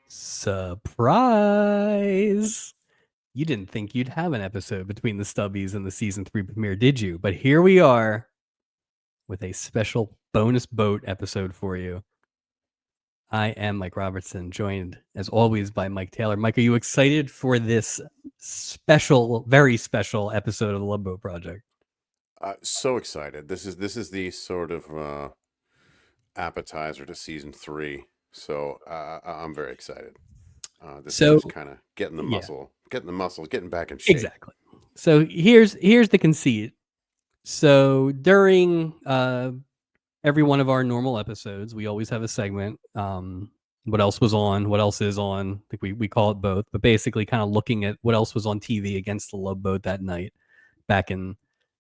Surprise! You didn't think you'd have an episode between the Stubbies and the season 3 premiere, did you? But here we are with a special bonus boat episode for you. I am Mike Robertson, joined as always by Mike Taylor. Mike, are you excited for this special, very special episode of the Love Boat Project? So excited. This is the sort of appetizer to season 3. So I'm very excited. This is So, just kind of getting the yeah, muscles, getting back in shape. exactly. So here's the conceit. So during every one of our normal episodes, we always have a segment. What else was on? What else is on? I think we call it both, but basically, kind of looking at what else was on TV against the Love Boat that night, back in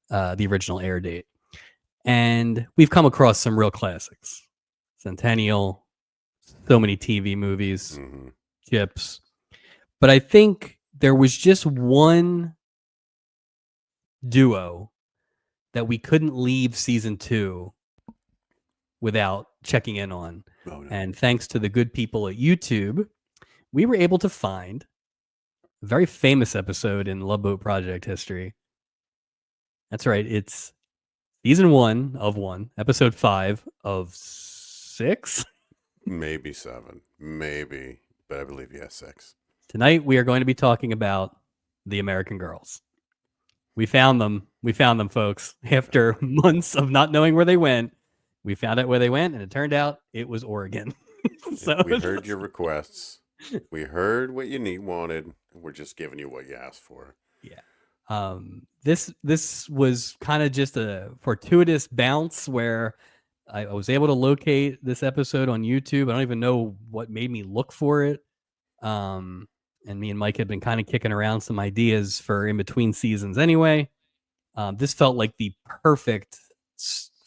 the original air date. And we've come across some real classics: Centennial, so many TV movies, Hmm. Chips. But I think there was just one duo that we couldn't leave season 2 without checking in on. Oh no. And thanks to the good people at YouTube, we were able to find a very famous episode in Love Boat Project history. That's right. It's season 1 of 1, episode 5 of 6. Maybe 7. Maybe. But I believe yes, 6. Tonight, we are going to be talking about the American Girls. We found them. We found them, folks. After months of not knowing where they went, we found out where they went, and it turned out it was Oregon. So We heard your requests. We heard what you wanted. We're just giving you what you asked for. yeah. This was kind of just a fortuitous bounce where I was able to locate this episode on YouTube. I don't even know what made me look for it. And me and Mike had been kind of kicking around some ideas for in between seasons anyway. This felt like the perfect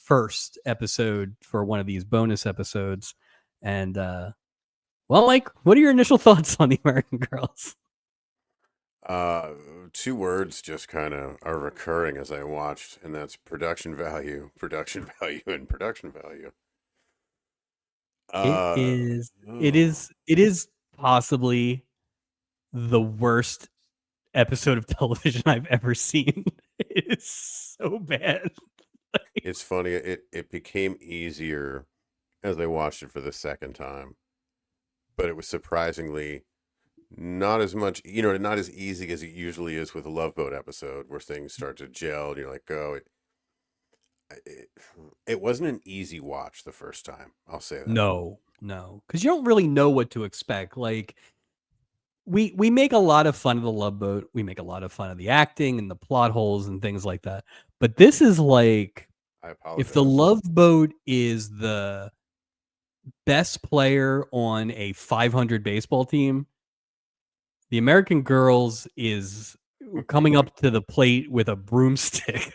first episode for one of these bonus episodes. And well, Mike, what are your initial thoughts on the American Girls? Uh, Two words just kind of are recurring as I watched, and that's production value, and production value. It Uh, is it oh, is it is possibly the worst episode of television I've ever seen. It is so bad. it's funny. It became easier as I watched it for the second time, but it was surprisingly not as much, not as easy as it usually is with a Love Boat episode where things start to gel and you're like, oh, it, it wasn't an easy watch the first time. I'll say that. No, because you don't really know what to expect. Like we make a lot of fun of the Love Boat. We make a lot of fun of the acting and the plot holes and things like that. But this is like I if the apologize. Love Boat is the best player on a 500 baseball team, the American Girls is coming up to the plate with a broomstick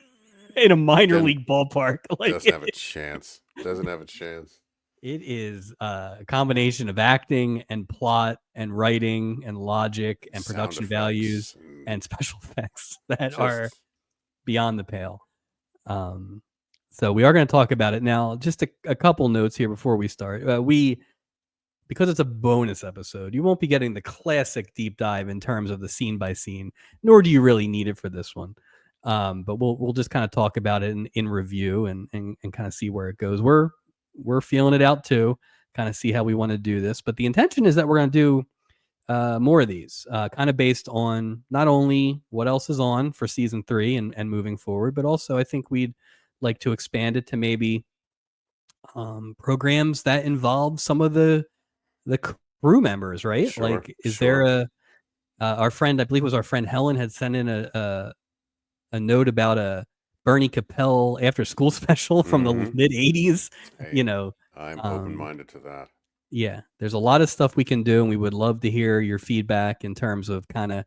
in a minor Doesn't league ballpark. Like doesn't have a chance. Doesn't have a chance. it is a combination of acting and plot and writing and logic and Sound production values effects and and special effects that are just beyond the pale. Um, so we are going to talk about it now. Just a couple notes here before we start. Because it's a bonus episode, you won't be getting the classic deep dive in terms of the scene by scene, nor do you really need it for this one. But we'll just kind of talk about it in review and kind of see where it goes. We're feeling it out too, kind of see how we want to do this. But the intention is that we're going to do more of these, kind of based on not only what else is on for season 3 and moving forward, but also I think we'd like to expand it to maybe programs that involve some of the crew members, right? sure, Like, is there sure. our friend, I believe it was our friend Helen, had sent in a note about a Bernie Capel after school special from the Mm-hmm. mid '80s. Hey, You know, I'm open um, minded to that. yeah, there's a lot of stuff we can do, and we would love to hear your feedback in terms of kind of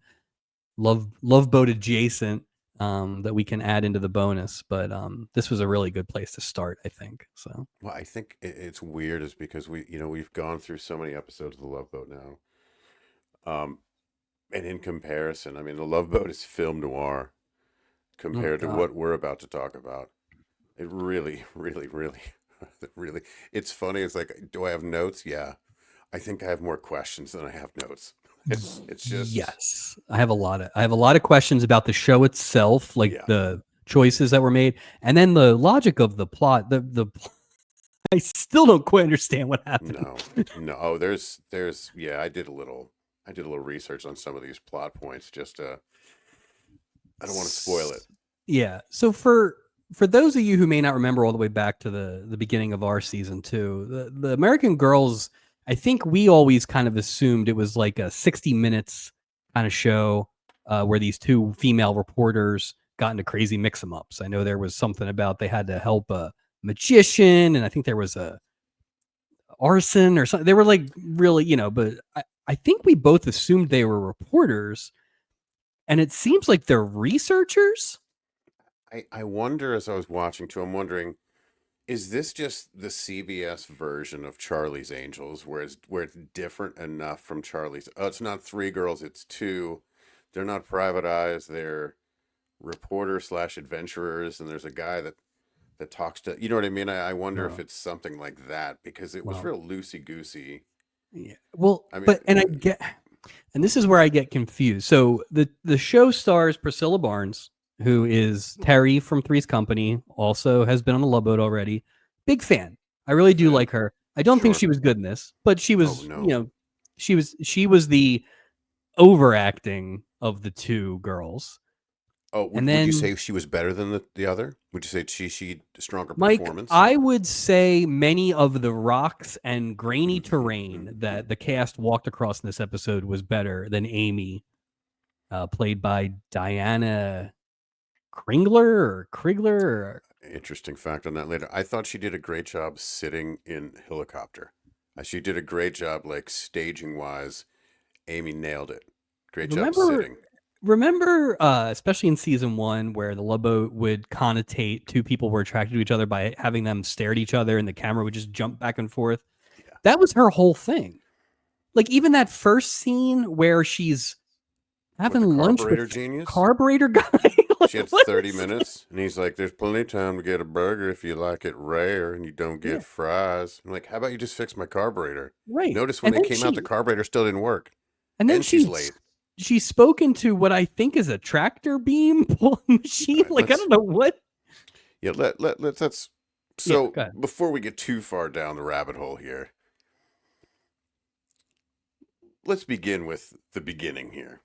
love boat adjacent that we can add into the bonus. But this was a really good place to start, I think. So Well, I think it's weird is because we've gone through so many episodes of the Love Boat now. Um, and in comparison, I mean, the Love Boat is film noir oh my compared to god. what we're about to talk about. It really, really, really, really. It's funny. It's like, do I have notes? Yeah. I think I have more questions than I have notes. It's just Yes, I have a lot of questions about the show itself, like yeah. the choices that were made, and then the logic of the plot. I still don't quite understand what happened. No. Oh, there's yeah, I did a little research on some of these plot points just I don't want to spoil it. Yeah. So for those of you who may not remember all the way back to the beginning of our season 2, the American Girls, I think we always kind of assumed it was like a 60 minutes kind of show where these two female reporters got into crazy mix-em-ups. I know there was something about they had to help a magician, and I think there was a arson or something. They were like really, but I think we both assumed they were reporters, and it seems like they're researchers. I wonder as I was watching too, I'm wondering, is this just the CBS version of Charlie's Angels, where it's different enough from Charlie's? Oh, it's not three girls, it's two. They're not private eyes, they're reporter slash adventurers, and there's a guy that talks to you know what I mean? I wonder if Oh, it's something like that because it was well, real loosey goosey. yeah. Well, I mean, but and this is where I get confused. So the show stars Priscilla Barnes, who is Terry from Three's Company, also has been on the Love Boat already. Big fan. I really do fan, like her. I don't think sure. she was good in this, but she Oh was, no. she was the overacting of the two girls. Oh, And would you then say she was better than the other? Would you say she stronger Mike, performance? I would say many of the rocks and grainy terrain Mhm. that the cast walked across in this episode was better than Amy, played by Diana Krigler. Interesting fact on that later. I thought she did a great job sitting in helicopter. She did a great job, like staging wise. Amy nailed it. Great job Remember, sitting. especially in season 1, where the Love Boat would connotate two people were attracted to each other by having them stare at each other, and the camera would just jump back and forth. Yeah. That was her whole thing. Like even that first scene where she's What, having the lunch carburetor with genius? carburetor guy. Like, She had what 30 is that? minutes, and he's like, "There's plenty of time to get a burger if you like it rare and you don't Yeah, get fries." I'm like, "How about you just fix my carburetor?" right. Notice when they came out, the carburetor still didn't work, And then and she's late. she's spoken to what I think is a tractor beam pulling All machine. right, Like I don't know what. yeah, let's. Yeah, So go ahead. before we get too far down the rabbit hole here, let's begin with the beginning here.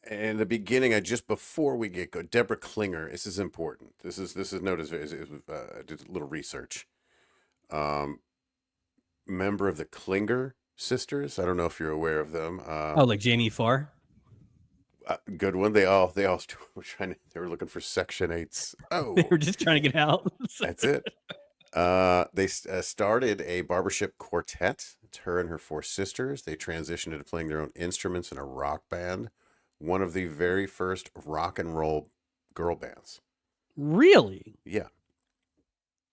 And the beginning, just before we get go, Deborah Klinger. This is important. This is noted I did a little research. Um, Member of the Klinger sisters. I don't know if you're aware of them. Oh, like Jamie Farr. Good one. They all were trying to. They were looking for Section 8s. They Oh, were just trying to get out. that's it. They started a barbershop quartet. It's her and her four sisters. They transitioned into playing their own instruments in a rock band, one of the very first rock and roll girl bands. Really? Yeah.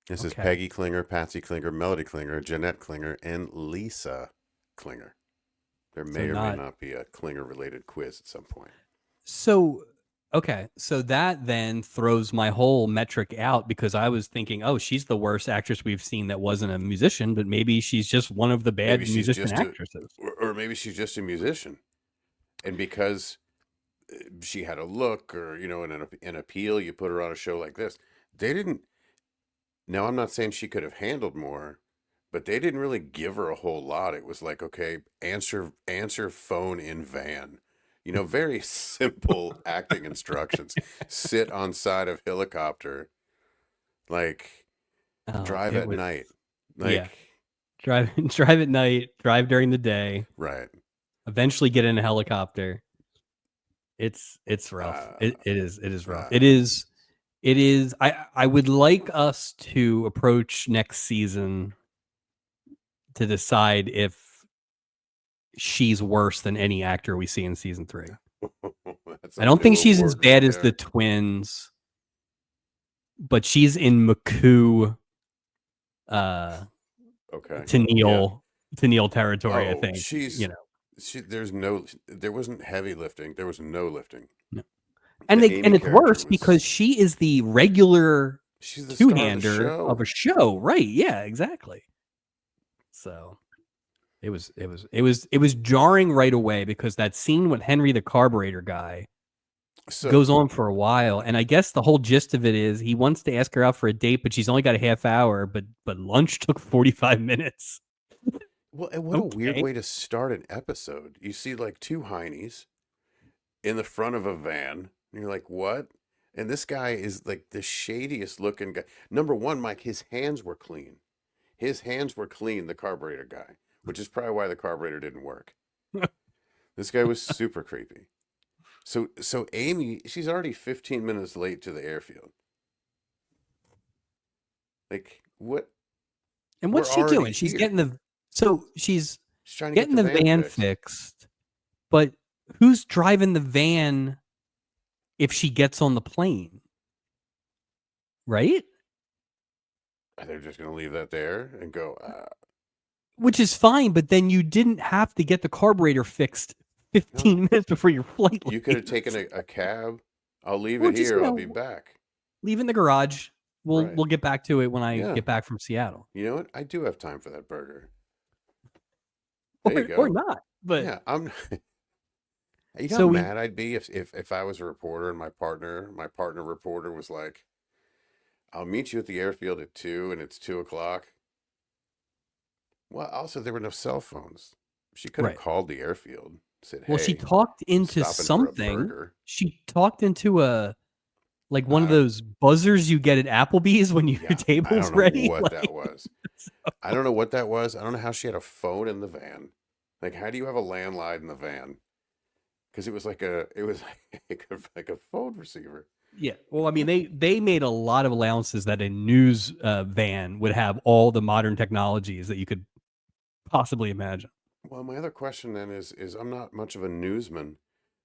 This is Okay. Peggy Klinger, Patsy Klinger, Melody Klinger, Jeanette Klinger, and Lisa Klinger. There So may or may not not be a Klinger related quiz at some point. so okay. So that then throws my whole metric out because I was thinking, oh, she's the worst actress we've seen that wasn't a musician, but maybe she's just one of the Maybe bad she's musician just actresses. or maybe she's just a musician. And because she had a look or, an appeal, you put her on a show like this. They didn't. Now, I'm not saying she could have handled more, but they didn't really give her a whole lot. It was like, okay, answer phone in van. Very simple acting instructions. Sit on side of helicopter, like Oh, drive it at was night. yeah. Like, Drive at night, drive during the day, right. eventually get in a helicopter. It's rough. Uh, It is rough. uh, It is I would like us to approach next season to decide if she's worse than any actor we see in season 3. that's I don't a think little she's as work right bad as the there. twins, but she's in McCoo uh Okay. to Yeah. Neil territory, I Oh, think. there wasn't heavy lifting. There was no lifting. No. The And Amy it's character worse because was, she is the regular she's the star of the two-hander of show. a show, right? Yeah, exactly. So it was jarring right away because that scene with Henry the carburetor guy So goes on for a while, and I guess the whole gist of it is he wants to ask her out for a date, but she's only got a half hour, but lunch took 45 minutes. well, and what a weird Okay. way to start an episode. You see like two heinies in the front of a van, and you're like, what? And this guy is like the shadiest looking guy. Number one, Mike, his hands were clean. His hands were clean, the carburetor guy, which is probably why the carburetor didn't work. This guy was super creepy. So Amy, she's already 15 minutes late to the airfield. Like, what? And We're what's she already doing? She's here. getting she's She's trying to get getting the the van van fixed. fixed, but who's driving the van if she gets on the plane? Right? They're just going to leave that there and go, Which is fine, but then you didn't have to get the carburetor fixed 15 minutes before your flight. you could have taken a cab. I'll leave Or it just, here. I'll be back. leave in the garage. Right. We'll get back to it when I Yeah. get back from Seattle. You know what? I do have time for that burger. There you go. Or not. But Yeah, I'm. You know So how we- mad I'd be if I was a reporter and my partner reporter was like, "I'll meet you at the airfield at 2 and it's 2:00." Well, also there were no cell phones. She could have Right. called the airfield, said, well, she "Hey, talked into stopping for a something. burger." She talked into a like one of Uh, those buzzers you get at Applebee's when your Yeah, I table's don't know ready. what like- that was. I don't know what that was. I don't know how she had a phone in the van. Like, how do you have a landline in the van? Because it was like a phone receiver. Yeah. Well, I mean, they made a lot of allowances that a news van would have all the modern technologies that you could possibly imagine. Well, my other question then is I'm not much of a newsman,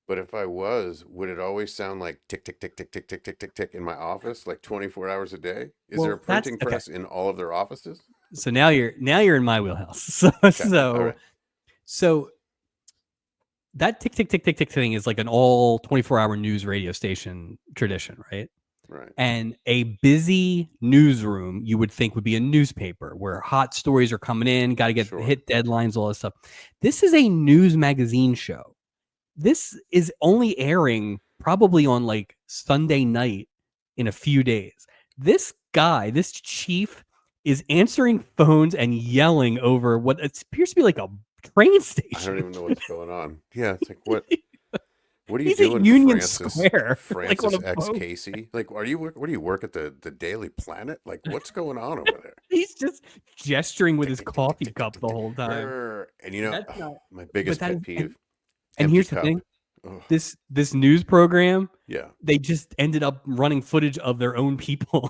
but if I was, would it always sound like tick tick tick tick tick tick tick tick tick in my office, like 24 hours a day? Is there a Well, that's- printing okay. press in all of their offices? So now you're in my wheelhouse. So all right. so that tick tick tick tick tick thing is like an all 24-hour news radio station tradition, right? Right. And a busy newsroom you would think would be a newspaper where hot stories are coming in, got to get Sure. hit deadlines, all this stuff. This is a news magazine show. This is only airing probably on like Sunday night in a few days. This guy, this chief, is answering phones and yelling over what appears to be like a train station. I don't even know what's going on. Yeah, it's like what are you He's at doing, Union Francis? Square, like on Francis a X boat. Casey? Like, what do you work at the Daily Planet? Like, what's going on over there? He's just gesturing with Tick, his tick, tick, coffee tick, tick, cup tick, the tick. whole time. Brr. And you know, That's not- my biggest that pet is- peeve. And empty here's the cup. thing: Ugh. this news program, Yeah. they just ended up running footage of their own people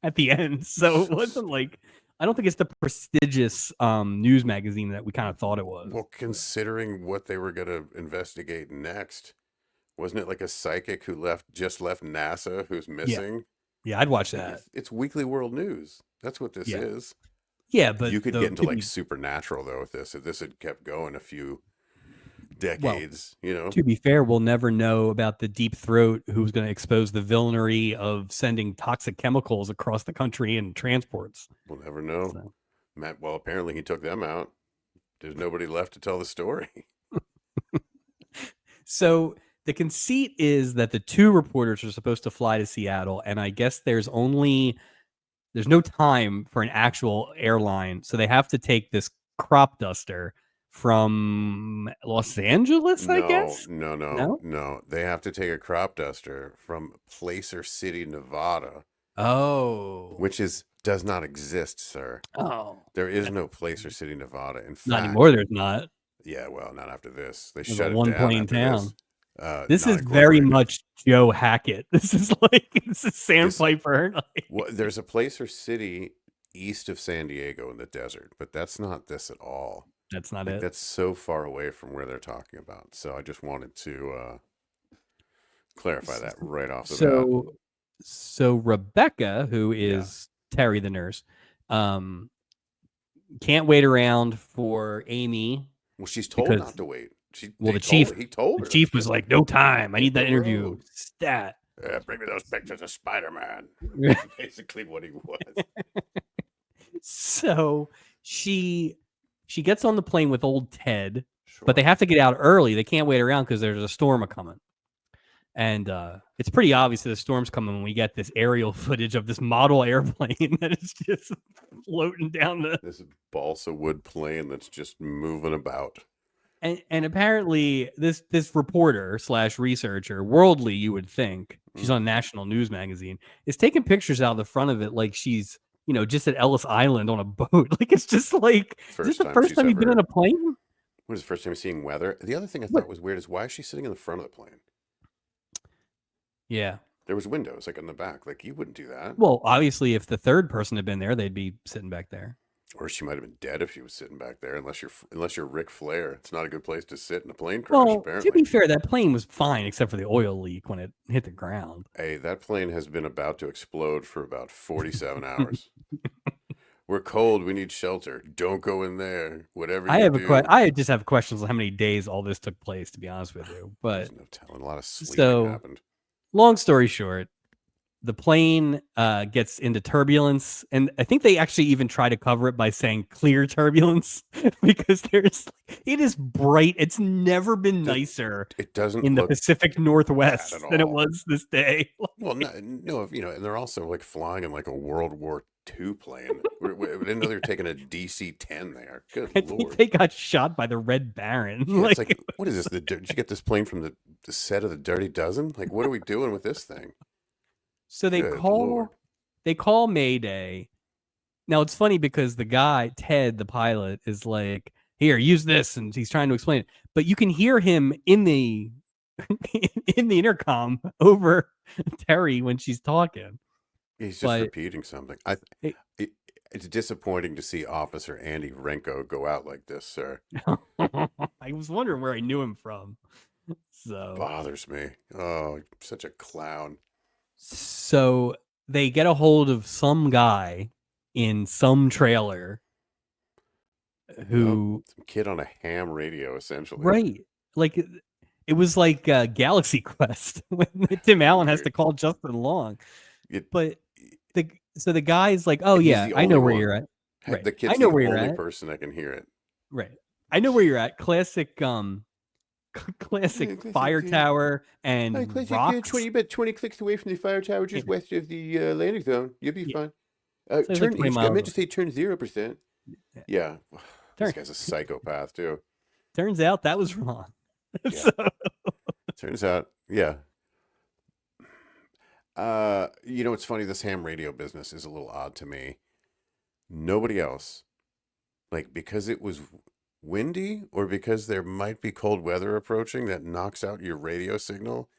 at the end. So it wasn't like, I don't think it's the prestigious news magazine that we kind of thought it was. Well, considering what they were going to investigate next, wasn't it like a psychic who just left NASA who's missing? Yeah, I'd watch Like, that. it's Weekly World News. That's what this Yeah. is. Yeah, but You could the- get into like Supernatural though with this if this had kept going a few decades. You know, to be fair, we'll never know about the Deep Throat who's going to expose the villainy of sending toxic chemicals across the country in transports. we'll never know. So. Well, apparently he took them out. There's nobody left to tell the story. So the conceit is that the two reporters are supposed to fly to Seattle, and I guess there's no time for an actual airline, so they have to take this crop duster from Los Angeles, I guess. No. They have to take a crop duster from Placer City, Nevada, Oh, which does not exist, sir. oh, There is no Placer City, Nevada. In fact, not anymore. There's not. Yeah, well, not after this. They There's shut a it one down plane after town. this. This is very Non-incorporated. much Joe Hackett. This is Sandpiper. Well, there's a Placer City east of San Diego in the desert, but that's not this at all. That's not Like, it. that's so far away from where they're talking about. So I just wanted to clarify that right off the bat. So Rebecca, who is Terry the nurse, can't wait around for Amy. Well, she's told because- not to wait. the He told The her. chief was like, "No time. I need that Hit the interview." road. Stat. Bring me those pictures of Spider-Man. Basically what he was. So she she gets on the plane with old Ted, Sure. but they have to get out early. They can't wait around because there's a storm coming. And it's pretty obvious that the storm's coming when we get this aerial footage of this model airplane that is just floating down the. This balsa wood plane that's just moving about. And apparently this reporter / researcher, worldly, you would think, she's on National News Magazine, is taking pictures out of the front of it like she's, just at Ellis Island on a boat. Like, it's just like, is this the first time you've been in a plane? What is the first time you're seeing weather? The other thing I thought was weird is, why is she sitting in the front of the plane? Yeah. There was windows like in the back. Like, you wouldn't do that. Well, obviously, if the third person had been there, they'd be sitting back there. Or she might have been dead if she was sitting back there. Unless you're Ric Flair, it's not a good place to sit in a plane crash. Well, apparently, to be fair, that plane was fine except for the oil leak when it hit the ground. Hey, that plane has been about to explode for about 47 hours. We're cold. We need shelter. Don't go in there. Whatever you do. I just have questions on how many days all this took place, to be honest with you. But there's no telling. A lot of sleeping happened. Long story short, the plane gets into turbulence, and I think they actually even try to cover it by saying clear turbulence because it is bright. It's never been nicer. It doesn't in the Pacific Northwest than it was this day. Well, no, and they're also like flying in like a World War II plane. We didn't know they were taking a DC-10 there. Good I Lord. think they got shot by the Red Baron. Yeah, it's like, what is this? Did you get this plane from the set of the Dirty Dozen? Like, what are we doing with this thing? So they call Mayday. Now it's funny because the guy, Ted, the pilot, is like, here, use this, and he's trying to explain it. But you can hear him in the intercom over Terry when she's talking. He's just repeating something. It's disappointing to see Officer Andy Renko go out like this, sir. I was wondering where I knew him from. So bothers me. Oh, such a clown. So they get a hold of some guy in some trailer who some kid on a ham radio, essentially. Right. Like it was like Galaxy Quest when Tim Allen has to call Justin Long. But the guy's like, oh yeah, I know where you're at. Right. The kid's the only person that can hear it. Right. I know where you're at. Classic fire tower and rocks. About 20 clicks away from the fire tower, just west of the landing zone. You'll be fine. I meant to say turn 0%. Yeah. This guy's a psychopath too. Turns out that was wrong. Yeah. Turns out, yeah. It's funny. This ham radio business is a little odd to me. Nobody else, like, because it was windy or because there might be cold weather approaching that knocks out your radio signal,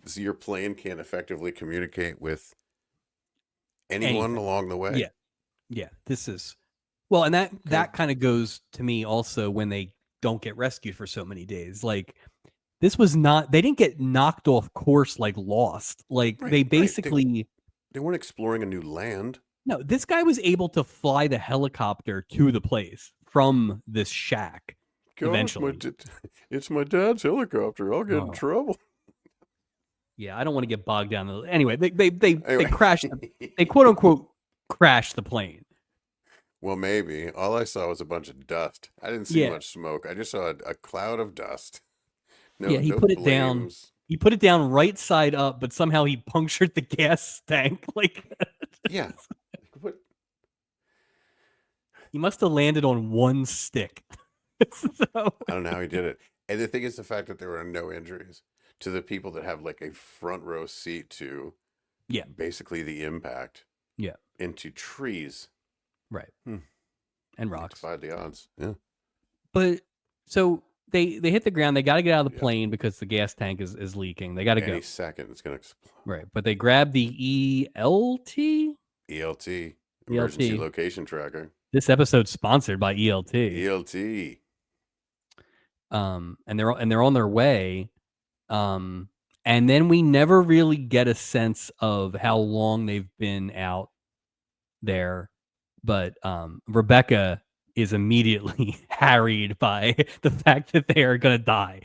so your plane can't effectively communicate with anyone along the way. Yeah. This is well, and that kind of goes to me also when they don't get rescued for so many days. Like, this was not, they didn't get knocked off course like Lost. Like, they basically they weren't exploring a new land. No, this guy was able to fly the helicopter to the place from this shack. Eventually, it's my dad's helicopter. I'll get in trouble. Yeah, I don't want to get bogged down. Anyway, they crashed. They quote unquote crashed the plane. Well, maybe. All I saw was a bunch of dust. I didn't see much smoke. I just saw a cloud of dust. He put it down. He put it down right side up, but somehow he punctured the gas tank. Yeah. What? He must have landed on one stick. I don't know how he did it. And the thing is the fact that there were no injuries to the people that have like a front row seat to basically the impact into trees. Right. And rocks. Defied the odds. Yeah. But so they hit the ground. They got to get out of the plane because the gas tank is leaking. They got to go. Any second it's going to explode. Right. But they grab the ELT. Emergency Location Tracker. This episode's sponsored by ELT. And they're on their way. And then we never really get a sense of how long they've been out there. But Rebecca is immediately harried by the fact that they are going to die.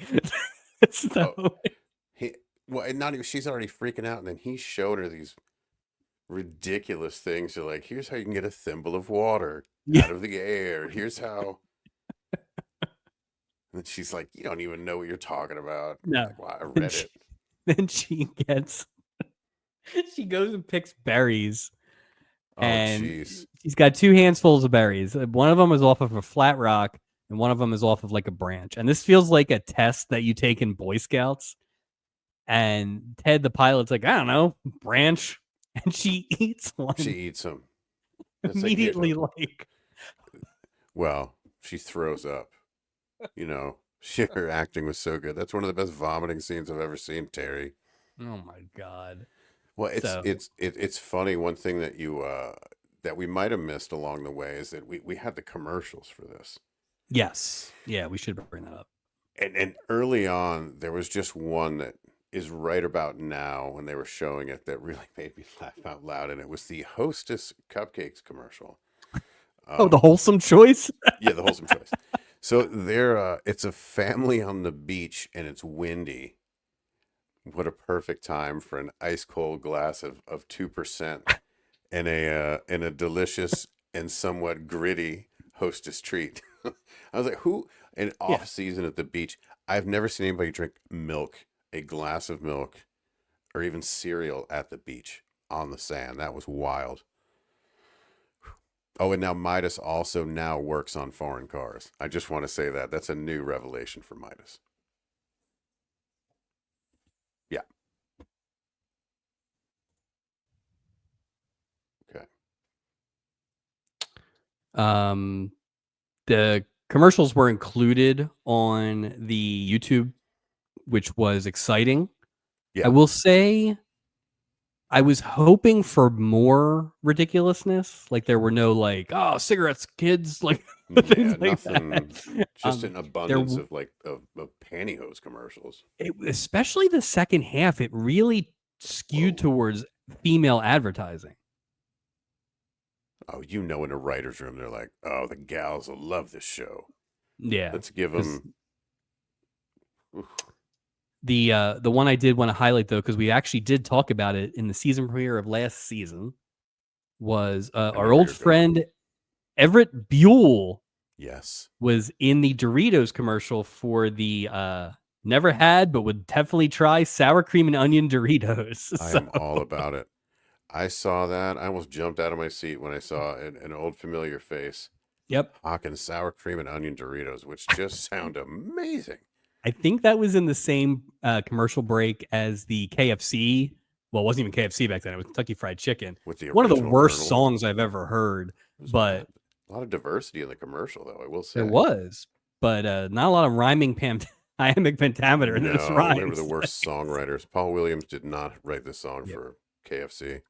She's already freaking out, and then he showed her these ridiculous things. So, like, here's how you can get a thimble of water out of the air. Here's how And she's like, "You don't even know what you're talking about." I'm No. like, "Well, I And read it." then she gets she goes and picks berries, Oh, and jeez. she's got 2 handsfuls of berries. One of them is off of a flat rock, and one of them is off of like a branch. And this feels like a test that you take in Boy Scouts. And Ted the pilot's like, I don't know, branch, and she eats She one eats them. It's like, here. immediately. Like, Well, she throws up. You know, her acting was so good. That's one of the best vomiting scenes I've ever seen, Terry. oh my god. Well, So it's funny. One thing that you that we might have missed along the way is that we had the commercials for this. yes, yeah, we should bring that up. And early on, there was just one that is right about now when they were showing it that really made me laugh out loud, and it was the Hostess Cupcakes commercial. Oh, the Um, wholesome choice. yeah, the wholesome choice. So it's a family on the beach and it's windy. What a perfect time for an ice cold glass of 2% and a delicious and somewhat gritty Hostess treat. I was like, who an Yeah. off season at the beach? I've never seen anybody drink milk, a glass of milk, or even cereal at the beach on the sand. That was wild. Oh, and now Midas also now works on foreign cars. I just want to say that. That's a new revelation for Midas. Yeah. Okay. Um, the commercials were included on the YouTube, which was exciting. I Yeah. will say I was hoping for more ridiculousness. Like there were no like, oh, cigarettes, kids, like Yeah. things like Nothing. that. Just an There, abundance of like of pantyhose commercials. especially the second half, it really skewed Whoa. towards female advertising. Oh, you know, in the writers' room, they're like, "Oh, the gals will love this show. Yeah, Let's give because them." the one I did want to highlight though, because we actually did talk about it in the season premiere of last season, was I know our where old you're going. friend Everett Buell Yes, was in the Doritos commercial for the never had but would definitely try sour cream and onion Doritos. I So am all about it. I saw that. I almost jumped out of my seat when I saw an old familiar face yep, hawking sour cream and onion Doritos, which just sound amazing. I think that was in the same commercial break as the KFC. Well, it wasn't even KFC back then. It was Kentucky Fried Chicken. With the One of the original worst Colonel. songs I've ever heard, It was bad. but A lot of diversity in the commercial, though, I will there say. was. But not a lot of rhyming iambic pentameter in those No, they were the rhymes. worst songwriters. Paul Williams did not write this song Yep. for KFC.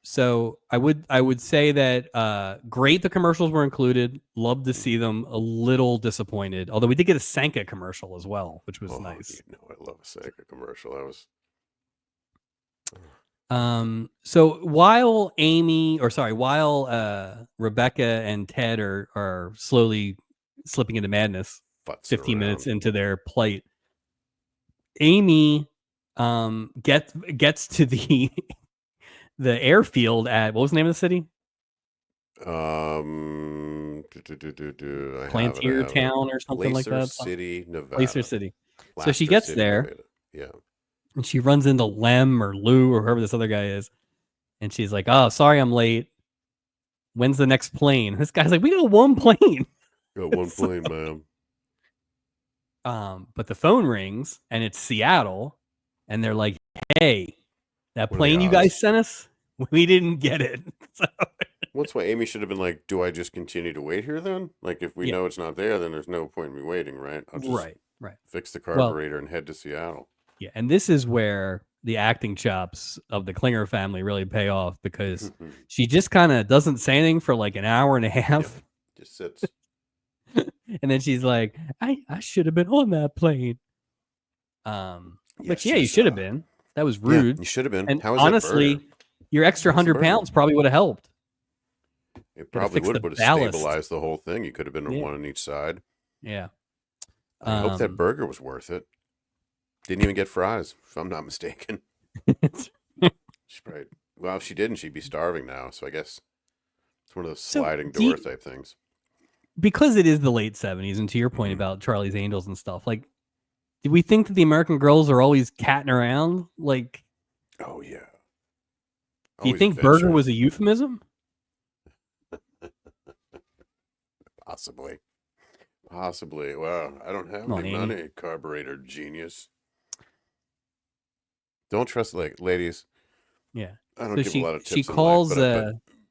So I would say that great the commercials were included. Love to see them. A little disappointed, although we did get a Sanka commercial as well, which was Oh, nice. you know, I love a Sega commercial. That was So while Rebecca and Ted are slowly slipping into madness, futzing 15 minutes around. into their plight, Amy gets to the the airfield at what was the name of the city? I Plantier have it. Town or something like Placer that. City, Placer Nevada. City. So she Plaster gets City, there Nevada. Yeah. and she runs into Lem or Lou or whoever this other guy is. And she's like, oh, sorry, I'm late. When's the next plane? This guy's like, we got one plane. Got one plane, ma'am. But the phone rings and it's Seattle. And they're like, hey, that What are the plane you odds? guys sent us, we didn't get it. So, Once why Amy should have been like, do I just continue to wait here then? Like, if we yeah, know it's not there, then there's no point in me waiting, right? I'll just right. fix the Well, carburetor and head to Seattle. yeah. And this is where the acting chops of the Klinger family really pay off because she just kind of doesn't say anything for like an hour and a half. Just sits. And then she's like, I should have been on that plane. Which, yeah, you should have been. That was Yeah, rude. you should have been. And How was honestly, that burger? your extra How's the 100 burger? pounds probably would have helped. It Gotta probably fix would the have ballast. stabilized the whole thing. You could have been Yeah. one on each side. Yeah. I hope that burger was worth it. Didn't even get fries, if I'm not mistaken. She probably, well, if she didn't, she'd be starving now. So I guess it's one of those So, sliding do you- door type things. because it is the late 70s, and to your point Mhm. about Charlie's Angels and stuff, like, do we think that the American girls are always catting around? Like, Oh yeah, do you always think burger adventuring. was a euphemism? Possibly. Possibly. Well, I don't have Come on, any Amy. money, carburetor genius. Don't trust, like, ladies. Yeah. I don't So give a lot of she tips in life, calls.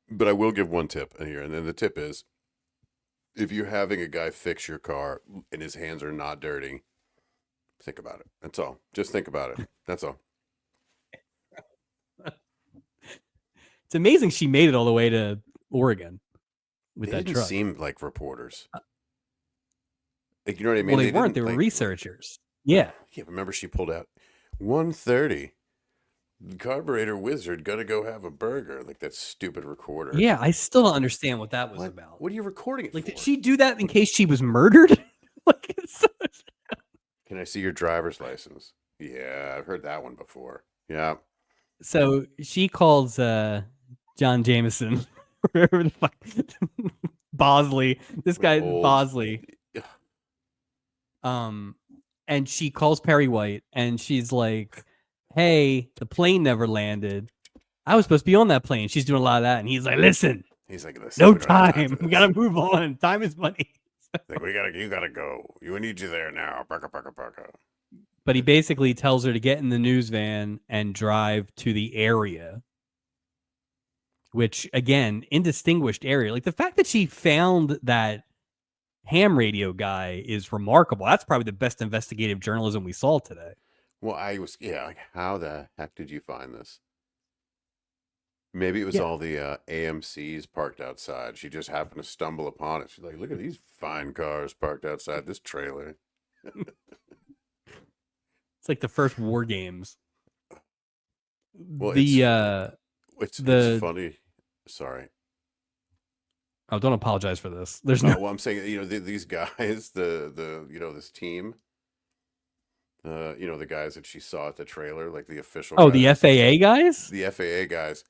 but I will give one tip here, and then the tip is if you're having a guy fix your car and his hands are not dirty, think about it. That's all. Just think about it. That's all. It's amazing she made it all the way to Oregon with They that didn't truck. seem like reporters. Like, you know what I mean? Well, they weren't. didn't They were like. researchers. Yeah. Yeah, remember she pulled out 1:30. Carburetor wizard, gotta go have a burger. Like that stupid recorder. Yeah. I still don't understand what that was What? about. What are you recording it Like, for? did she do that in case she was murdered? Like, Can I see your driver's license? Yeah, I've heard that one before. Yeah. so she calls John Jameson, whatever the fuck, Bosley. This guy Old. Bosley. And she calls Perry White, and she's like, "Hey, the plane never landed. I was supposed to be on that plane." She's doing a lot of that, and he's like, "Listen, He's like, listen, no we don't have time. for We this." gotta move on. Time is money." Like, you gotta go. You need you there now. Baka, baka, baka. But he basically tells her to get in the news van and drive to the area, which, again, indistinguished area. Like, the fact that she found that ham radio guy is remarkable. That's probably the best investigative journalism we saw today. Well, like, how the heck did you find this? Maybe it was Yeah. all the AMCs parked outside. She just happened to stumble upon it. She's like, look at these fine cars parked outside this trailer. It's like the first War Games. Well, it's it's funny. Sorry. Oh, don't apologize for this. There's no. Well, I'm saying, these guys, this team, the guys that she saw at the trailer, like the official Oh, guys, the FAA guys? the FAA guys,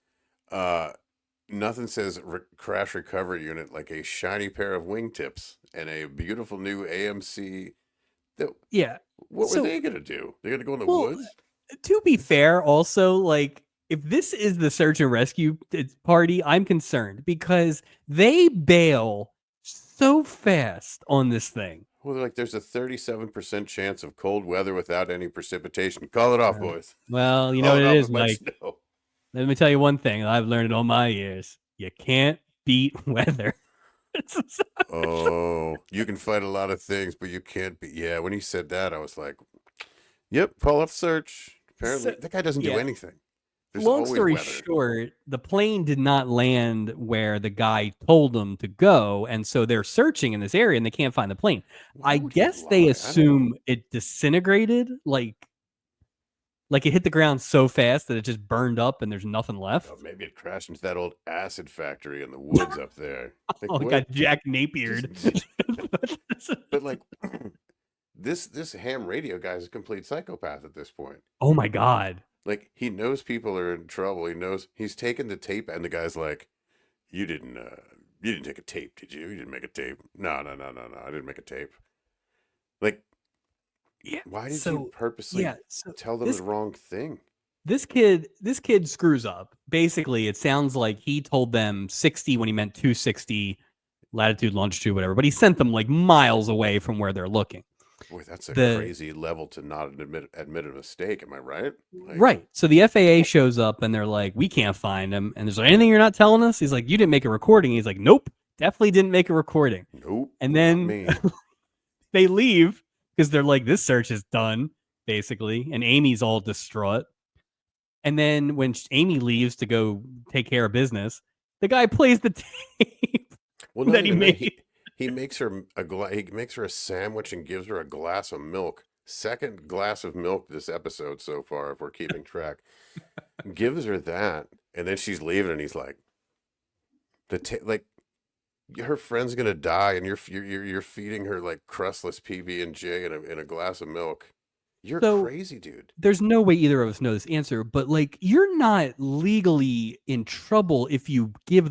nothing says crash recovery unit like a shiny pair of wingtips and a beautiful new AMC. Yeah. What So- were they going to do? They're going to go in the Well, woods? To be fair, also, like, if this is the search and rescue party, I'm concerned because they bail so fast on this thing. Well, they're like, there's a 37% chance of cold weather without any precipitation. Call it off, boys. Well, you know Call what off it is, with much Mike. snow. Let me tell you one thing I've learned in all my years. You can't beat weather. Oh, you can fight a lot of things, but you can't be. Yeah, when he said that, I was like, yep, call off search. Apparently, that guy doesn't do yeah. anything. There's Long always story weather. short, the plane did not land where the guy told them to go, and so they're searching in this area and they can't find the plane. Why I would you guess lie? I they don't assume it disintegrated, like it hit the ground so fast that it just burned up and there's nothing left. Oh, maybe it crashed into that old acid factory in the woods up there. Like, Oh, it what? got Jack Napiered. But like, this ham radio guy is a complete psychopath at this point. Oh my God. Like, he knows people are in trouble. He knows he's taken the tape, and the guy's like, you didn't take a tape, did you? You didn't make a tape. No. I didn't make a tape. Like, Yeah. why did you purposely tell them the wrong thing? This kid screws up. Basically, it sounds like he told them 60 when he meant 260 latitude, longitude, whatever. But he sent them like miles away from where they're looking. Boy, that's a crazy level to not admit a mistake. Am I right? Like, right. So the FAA shows up and they're like, we can't find him. And there's like, anything you're not telling us? He's like, you didn't make a recording. He's like, nope, definitely didn't make a recording. Nope. And then they leave because they're like, this search is done, basically. And Amy's all distraught. And then when Amy leaves to go take care of business, the guy plays the tape that he made. He makes her a sandwich and gives her a glass of milk. Second glass of milk this episode so far, if we're keeping track. Gives her that, and then she's leaving, and he's like, her friend's gonna die, and you're feeding her like crustless PB&J in a glass of milk. You're crazy, dude. There's no way either of us know this answer, but like, you're not legally in trouble if you give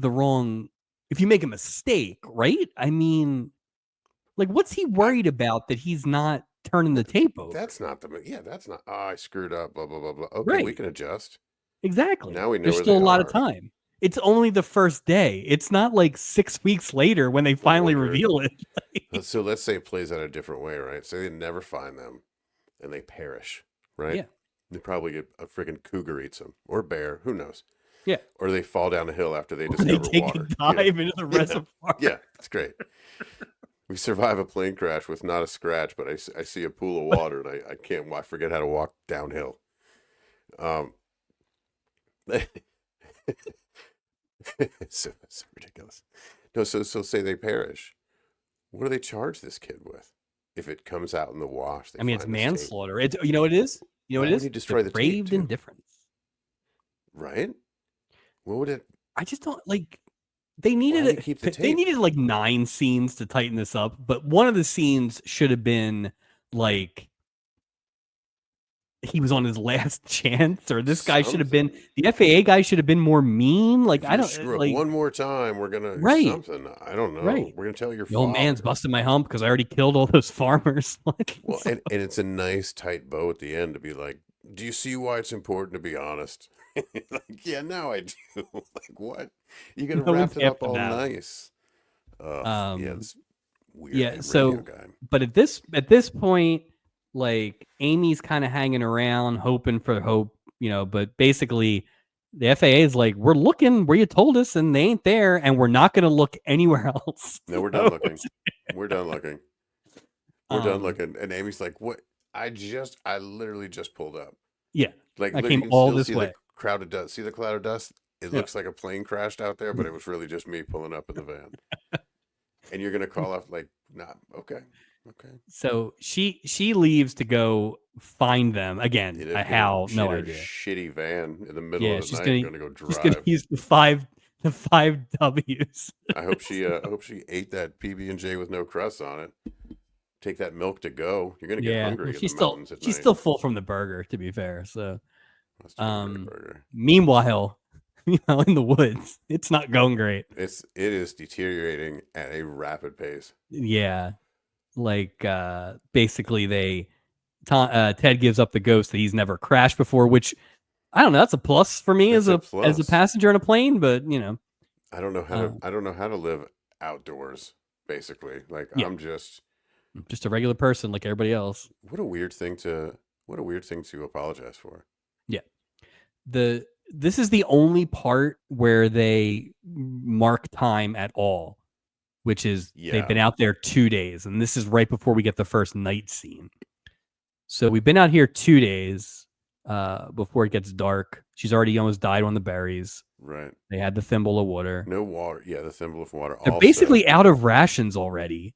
if you make a mistake, right? I mean, Like, what's he worried about that he's not turning the tape over? That's not that's not. Oh, I screwed up. Blah blah blah blah. Okay, we Right. can adjust. Exactly. Now we know There's where still they a lot of are. time. It's only the first day. It's not like 6 weeks later when they finally Or reveal it. so let's say it plays out a different way, right? So they never find them, and they perish, right? Yeah. They probably get a freaking cougar eats them, or bear, who knows? Yeah. Or they fall down a hill after they Or they discover take water. a dive into the Yeah. reservoir. Yeah, it's great. We survive a plane crash with not a scratch, but I see a pool of water and I forget how to walk downhill. Um, so ridiculous. No, so say they perish. What do they charge this kid with? If it comes out in the wash, they I mean, it's find this tape. manslaughter. It's, you know what it is? You know what Why it would is? he destroy the tape, Depraved too? indifference. Right? What would it? I just don't like. They Why needed do you keep the they tape? needed like 9 scenes to tighten this up, but one of the scenes should have been like he was on his last chance, or this guy should have been Something. the FAA guy should have been more mean. Like If I you don't screw up like one more time, we're gonna right, something. I don't know. right. We're gonna tell your The old man's father. busting my hump because I already killed all those farmers. Like, Well, so- and it's a nice tight bow at the end to be like, do you see why it's important to be honest? Like, yeah, now I do. Like, what? You gotta No wrap one's it up half the all battle. nice. Yeah, um, this weird yeah. radio So, guy. but at this point, like Amy's kind of hanging around, hoping for hope, you know. But basically, the FAA is like, we're looking where you told us, and they ain't there, and we're not going to look anywhere else. No, we're done looking. We're done looking. We're done Um, looking. And Amy's like, what? I literally just pulled up. Yeah, Like, I look, came you can all still this see way. the cloud of dust. See the cloud of dust? It Yeah. looks like a plane crashed out there, but it was really just me pulling up in the van. And you're gonna call off like, nah, okay. So she leaves to go find them again. In How? No her idea. shitty van in the middle Yeah, of the she's night, gonna go she's gonna drive. use the five W's. I hope she ate that PB and J with no crust on it. Take that milk to go. You're gonna get Yeah, hungry well, in the mountains at night. she's still full from the burger. To be fair, so Must have been a great burger. meanwhile, you know, in the woods, it's not going great. It is deteriorating at a rapid pace. Yeah, like basically Ted gives up the ghost that he's never crashed before, which I don't know. That's a plus for me as a passenger in a plane, but you know, I don't know how to live outdoors. Basically, like yeah. I'm just a regular person like everybody else. What a weird thing to apologize for. Yeah. This is the only part where they mark time at all, which is they've been out there 2 days, and this is right before we get the first night scene. So we've been out here 2 days before it gets dark. She's already almost died on the berries. Right. They had the thimble of water. No water. Yeah, the thimble of water. They're basically out of rations already.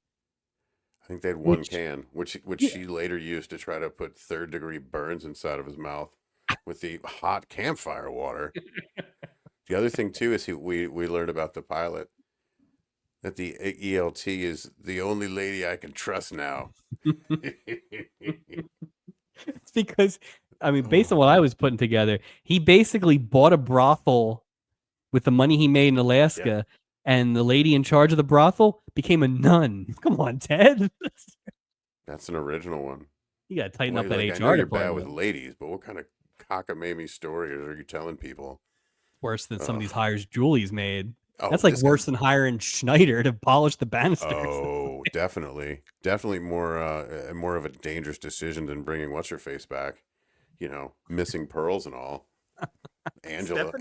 I think they had one can, which she later used to try to put 3rd-degree burns inside of his mouth with the hot campfire water. The other thing too is we learned about the pilot that the ELT is the only lady I can trust now. It's because, I mean, based on what I was putting together, he basically bought a brothel with the money he made in Alaska, and the lady in charge of the brothel became a nun. Come on, Ted. That's an original one. You got to tighten up that like, HR I know you're department. bad with ladies, but what kind of cockamamie stories are you telling people? Worse than some of these hires Julie's made. Oh, that's like worse than hiring Schneider to polish the banisters. Oh, definitely more of a dangerous decision than bringing what's her face back. You know, missing pearls and all. Angela.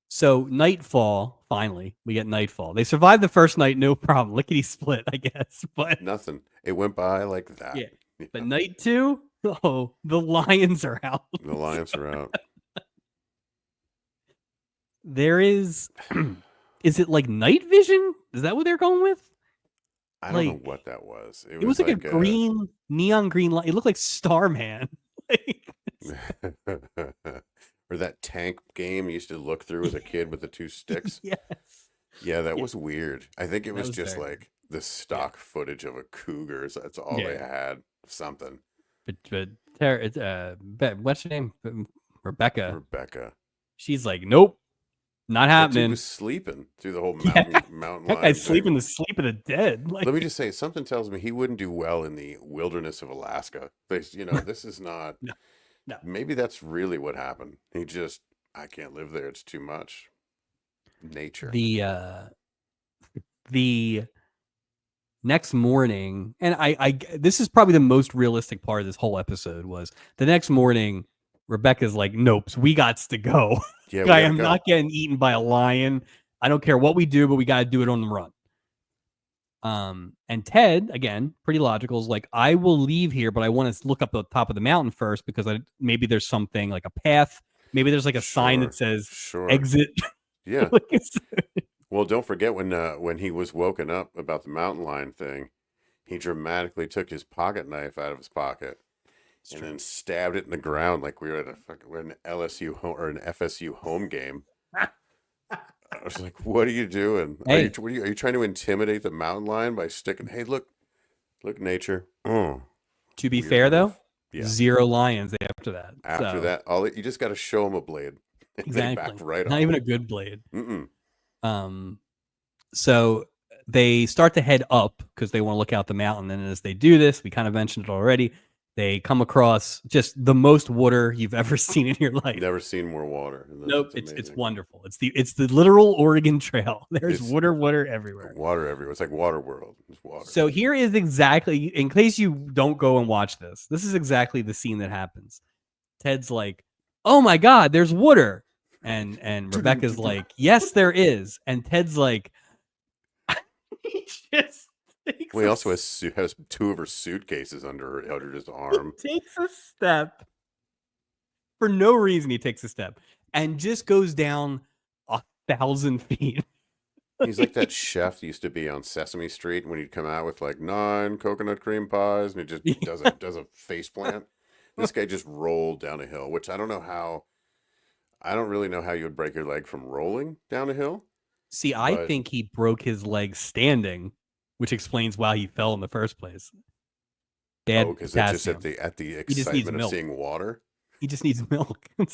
So nightfall. Finally, we get nightfall. They survived the first night, no problem. Lickety split, I guess. But nothing. It went by like that. Yeah. But night 2, oh, the lions are out. The lions are out. There is it like night vision? Is that what they're going with? I don't know what that was. It was like a green, neon green light. It looked like Starman. Or that tank game you used to look through as a kid with the 2 sticks. Yes. Yeah, that was weird. I think it was just very... like the stock footage of a cougar. So that's all they had. Something. But what's her name? Rebecca. Rebecca. She's like, nope. Not That dude happening. was sleeping through the whole Yeah, mountain that lion guy's thing. sleeping the sleep of the dead. Like, Let me just say, something tells me he wouldn't do well in the wilderness of Alaska. This is not. no, no. Maybe that's really what happened. I can't live there. It's too much nature. The next morning, and this is probably the most realistic part of this whole episode, was the next morning. Rebecca's like, "Nope, we got to go. Yeah, I we gotta am go. not getting eaten by a lion. I don't care what we do, but we got to do it on the run." And Ted, again, pretty logical, is like, "I will leave here, but I want to look up the top of the mountain first because maybe there's something like a path. Maybe there's like a sign that says exit." Yeah. Like, Well, don't forget when he was woken up about the mountain lion thing, he dramatically took his pocket knife out of his pocket and then stabbed it in the ground like we're an LSU or an FSU home game. I was like, "What are you doing? Hey. Are you trying to intimidate the mountain lion by sticking? Hey, look, nature." Oh, to be weird fair, though, yeah. 0 lions after that. After that, you just got to show them a blade. Exactly. They back right Not off. even a good blade. Mm-mm. So they start to head up because they want to look out the mountain. And as they do this, we kind of mentioned it already, they come across just the most water you've ever seen in your life. Never seen more water. Nope, it's wonderful. It's the literal Oregon Trail. There's water everywhere. Water everywhere. It's like Water World. It's water. So here is exactly, in case you don't go and watch this, this is exactly the scene that happens. Ted's like, "Oh my God, there's water," and Rebecca's like, "Yes, there is," and Ted's like, he just takes he also has 2 of her suitcases under his arm. He takes a step. For no reason, he takes a step and just goes down 1,000 feet. He's like that chef used to be on Sesame Street when he'd come out with like 9 coconut cream pies and he just does a face plant. This guy just rolled down a hill, which I don't really know how you would break your leg from rolling down a hill. See, I think he broke his leg standing, which explains why he fell in the first place. Because it's just at the excitement of seeing water. He just needs milk. I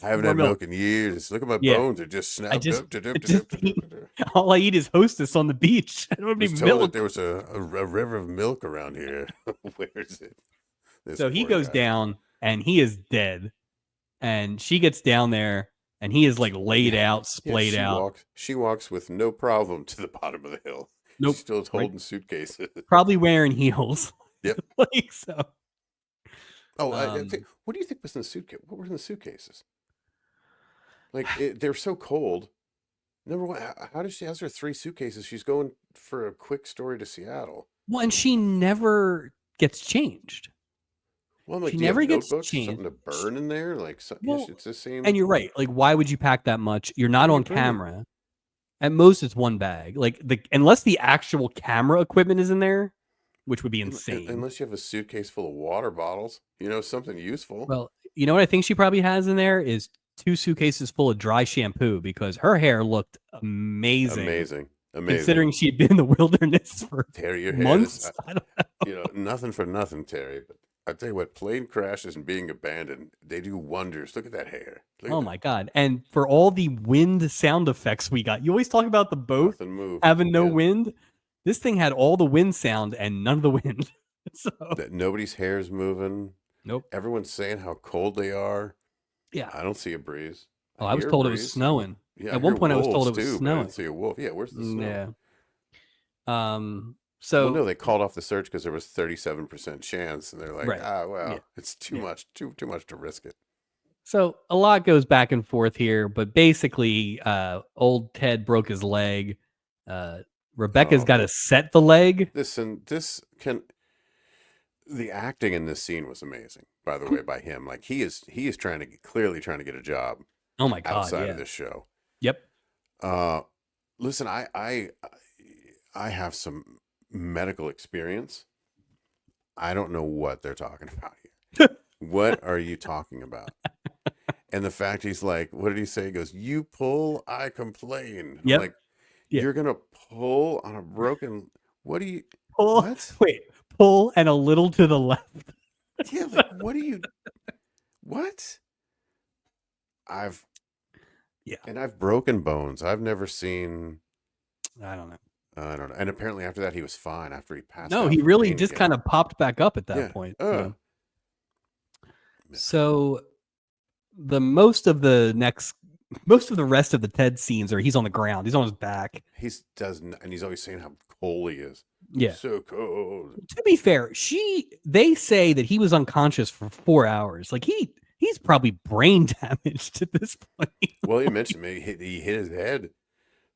haven't had milk in years. Look at my bones; they're just snapped up. All I eat is Hostess on the beach. I don't need milk. That there was a river of milk around here. Where is it? So he goes down, and he is dead. And she gets down there, and he is like laid out, splayed out. She walks with no problem to the bottom of the hill. Nope. She's still holding suitcases. Probably wearing heels. Yep. Like so. Oh, what do you think was in the suitcase? What were in the suitcases? Like they're so cold. Number one, how does she has her 3 suitcases? She's going for a quick story to Seattle. Well, and she never gets changed. Well, I'm like, she never gets changed. Something to burn in there, like it's the same. And you're right. Like, why would you pack that much? You're not on camera. At most, it's 1 bag. Like unless the actual camera equipment is in there, which would be insane. Unless you have a suitcase full of water bottles, something useful. Well, you know what I think she probably has in there is 2 suitcases full of dry shampoo because her hair looked amazing. Amazing. Considering she'd been in the wilderness for Terry, your months. I don't know. Nothing for nothing, Terry. But I tell you what, plane crashes and being abandoned, they do wonders. Look at that hair. My God. And for all the wind sound effects we got, you always talk about the boat having no wind. This thing had all the wind sound and none of the wind. So that nobody's hair is moving. Nope. Everyone's saying how cold they are. Yeah. I don't see a breeze. Oh, I was told it was snowing. Yeah, at one point I was told it was snowing. I didn't see a wolf. Yeah, where's the snow? Yeah. So no, they called off the search because there was 37% chance, and they're like, it's too much to risk it. So a lot goes back and forth here, but basically, old Ted broke his leg. Rebecca's got to set the leg. The acting in this scene was amazing, by the way, by him. Like he is clearly trying to get a job. Oh my God! Outside of this show. Yep. Listen, I have some medical experience. I don't know what they're talking about here. What are you talking about? And the fact he's like, what did he say? He goes, "You pull, I complain." Yep. Like, you're gonna pull on a broken. What do you pull? What? Wait, pull and a little to the left. Yeah, like what do you? What? Yeah, And I've broken bones. I've never seen. I don't know. I don't know. And apparently after that, he was fine after he passed No, out he from really pain just again. kind of popped back up at that Yeah. point. Ugh. So the most of the rest of the Ted scenes are he's on the ground, he's on his back. And he's always saying how cold he is. Yeah. So cold. To be fair, they say that he was unconscious for 4 hours. Like he's probably brain damaged at this point. Well, he mentioned maybe he hit his head.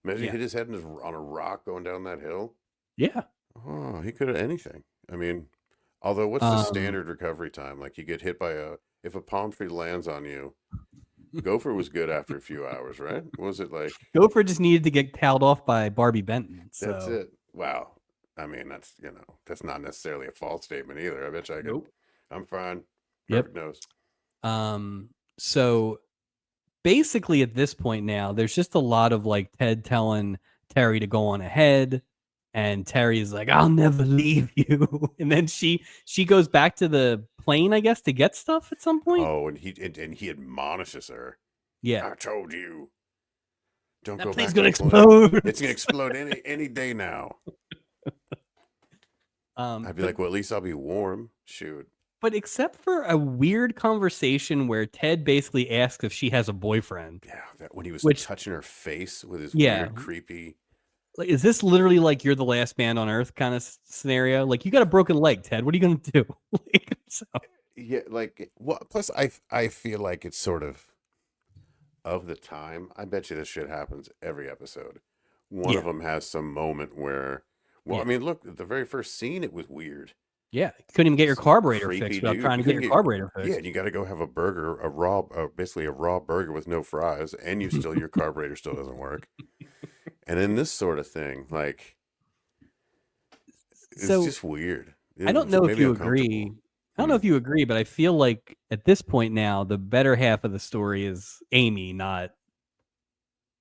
Imagine he Yeah. hit his head on a rock going down that hill. Yeah. Oh, he could have anything. I mean, although what's the standard recovery time? Like you get hit by if a palm tree lands on you, Gopher was good after a few hours, right? What was it like? Gopher just needed to get towed off by Barbie Benton. So. That's it. Wow. I mean, that's not necessarily a false statement either. I bet you I could. Nope. I'm fine. Yep. Perfect nose. So basically at this point now, there's just a lot of like Ted telling Terry to go on ahead, and Terry is like, "I'll never leave you." And then she goes back to the plane, I guess, to get stuff at some point. Oh, and he admonishes her. Yeah. I told you. Don't That go plane's back. Gonna explode. It's gonna explode any day now. I'd be like, well, at least I'll be warm. Shoot. But except for a weird conversation where Ted basically asks if she has a boyfriend. Yeah, when he was touching her face with his weird, creepy. Like, is this literally like you're the last man on earth kind of scenario? Like, you got a broken leg, Ted. What are you gonna do? Yeah, like plus I feel like it's sort of the time. I bet you this shit happens every episode. One of them has some moment where, I mean, look, the very first scene, it was weird. Yeah, you couldn't even get your carburetor fixed without trying to get your carburetor fixed. Yeah, and you got to go have a burger, basically a raw burger with no fries, and your carburetor still doesn't work. And then this sort of thing, like, it's just weird. I don't know if you agree. I don't know if you agree, but I feel like at this point now, the better half of the story is Amy, not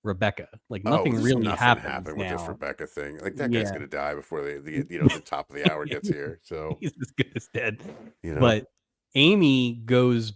Rebecca. Like nothing really happens with now. This Rebecca thing. Like that guy's gonna die before the top of the hour gets here. So he's as good as dead. But Amy goes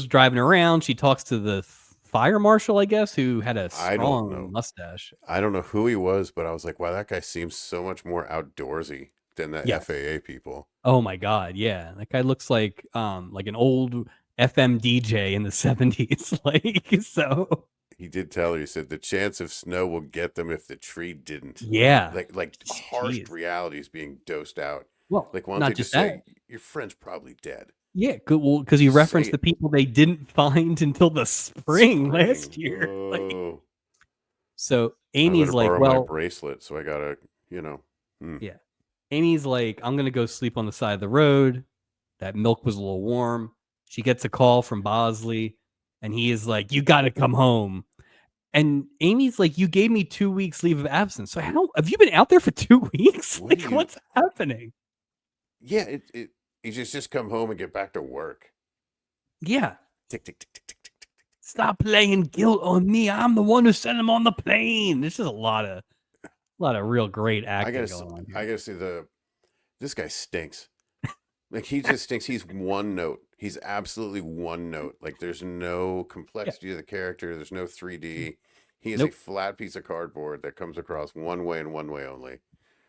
driving around. She talks to the fire marshal, I guess, who had a strong mustache. I don't know who he was, but I was like, wow, that guy seems so much more outdoorsy than the FAA people. Oh my god, yeah. That guy looks like an old FM DJ in the 70s. Like, so he did tell her, he said the chance of snow will get them if the tree didn't. Yeah. Like harsh realities being dosed out. Well, like why don't they just say your friend's probably dead? Yeah, good. Well, because he referenced the people they didn't find until the spring. Last year. Oh. Like, so Amy's like, well, my bracelet, so I gotta, Yeah. Amy's like, I'm gonna go sleep on the side of the road. That milk was a little warm. She gets a call from Bosley, and he is like, you gotta come home. And Amy's like, you gave me 2 weeks leave of absence. So have you been out there for 2 weeks? What's happening? Yeah, he just come home and get back to work. Yeah. Tick, tick, tick, tick, tick, tick, tick. Stop playing guilt on me. I'm the one who sent him on the plane. There's just a lot of real great acting going on here. I gotta say this guy stinks. Like he just stinks. He's one note. He's absolutely one note. Like there's no complexity to the character. There's no 3D. He is a flat piece of cardboard that comes across one way and one way only.